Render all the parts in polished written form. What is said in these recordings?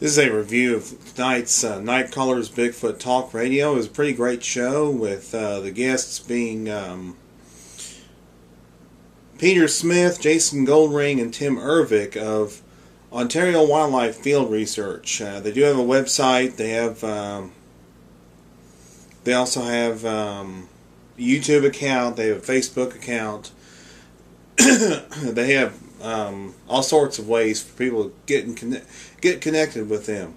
This is a review of tonight's Night Caller's Bigfoot Talk Radio. It was a pretty great show with the guests being Peter Smith, Jason Goldring, and Tim Ervick of Ontario Wildlife Field Research. They do have a website. They have. They also have a YouTube account. They have a Facebook account. They have all sorts of ways for people to get connected with them.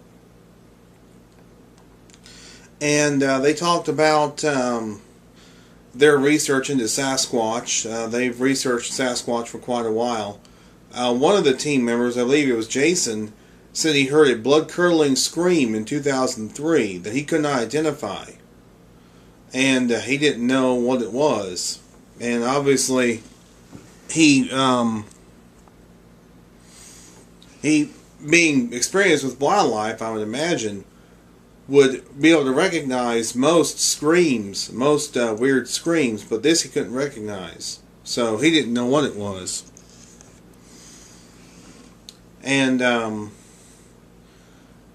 And they talked about their research into Sasquatch. They've researched Sasquatch for quite a while. One of the team members, I believe it was Jason, said he heard a blood-curdling scream in 2003 that he could not identify. And he didn't know what it was. And obviously, he being experienced with wildlife, I would imagine, would be able to recognize most screams, most weird screams, but this he couldn't recognize. So he didn't know what it was. And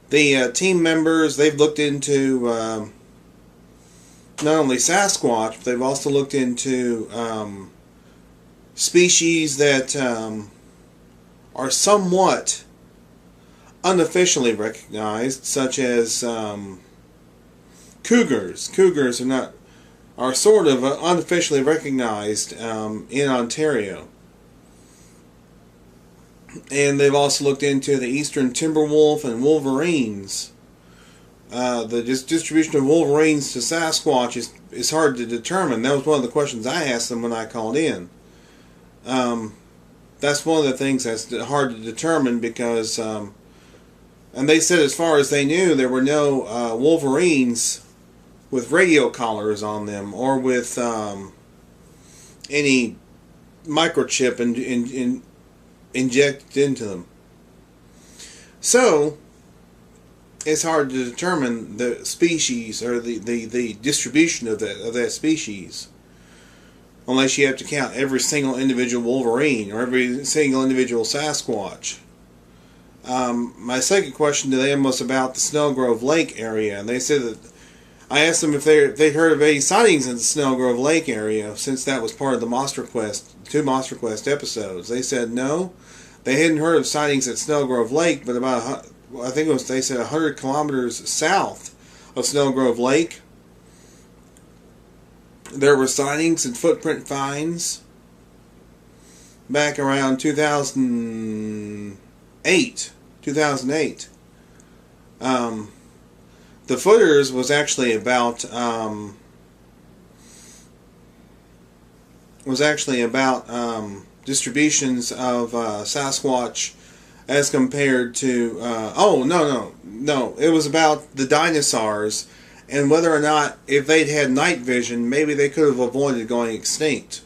the team members, they've looked into not only Sasquatch, but they've also looked into species that are somewhat unofficially recognized, such as cougars. Cougars are sort of unofficially recognized in Ontario. And they've also looked into the eastern timber wolf and wolverines. The distribution of wolverines to Sasquatch is hard to determine. That was one of the questions I asked them when I called in. That's one of the things that's hard to determine because, and they said as far as they knew, there were no wolverines with radio collars on them or with any microchip injected into them. So it's hard to determine the species or the distribution of that species, unless you have to count every single individual wolverine or every single individual Sasquatch. My second question to them was about the Snellgrove Lake area, and they said that I asked them if they'd heard of any sightings in the Snellgrove Lake area since that was part of the Monster Quest, 2 Monster Quest episodes. They said no, they hadn't heard of sightings at Snellgrove Lake, but about they said 100 kilometers south of Snellgrove Lake, there were sightings and footprint finds back around 2008. The footers was actually about distributions of Sasquatch as compared to no, it was about the dinosaurs and whether or not if they'd had night vision, maybe they could have avoided going extinct.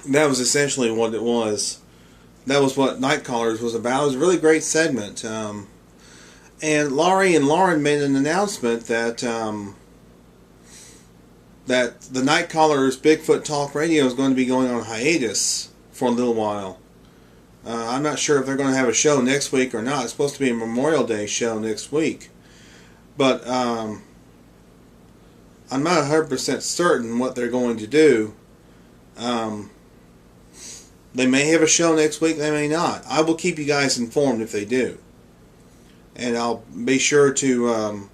That was essentially what it was. That was what Night Callers was about. It was a really great segment. And Laurie and Lauren made an announcement that that the Night Callers Bigfoot Talk Radio is going to be going on hiatus for a little while. I'm not sure if they're going to have a show next week or not. It's supposed to be a Memorial Day show next week. But I'm not 100% certain what they're going to do. They may have a show next week, they may not. I will keep you guys informed if they do. And I'll be sure to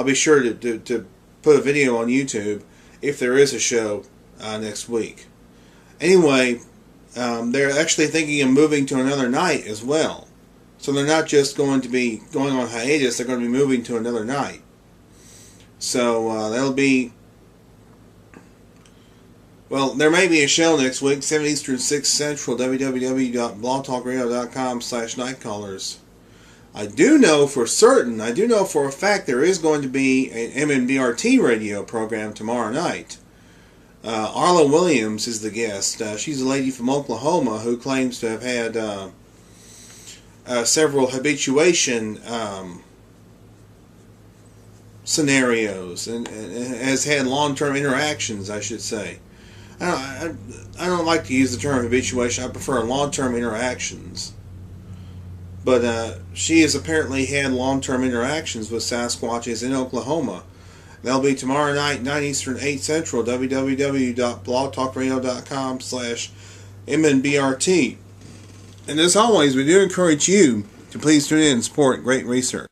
to put a video on YouTube if there is a show next week. Anyway, they're actually thinking of moving to another night as well. So they're not just going to be going on hiatus, they're going to be moving to another night. So that'll be... Well, there may be a show next week, 7 Eastern, 6 Central, www.blogtalkradio.com/nightcallers. I do know for a fact there is going to be an MNBRT radio program tomorrow night. Arla Williams is the guest. She's a lady from Oklahoma who claims to have had several habituation scenarios and has had long-term interactions, I should say. I don't like to use the term habituation. I prefer long-term interactions. But she has apparently had long-term interactions with Sasquatches in Oklahoma. That'll be tomorrow night, 9 Eastern, 8 Central, www.blogtalkradio.com/MNBRT. And as always, we do encourage you to please tune in and support great research.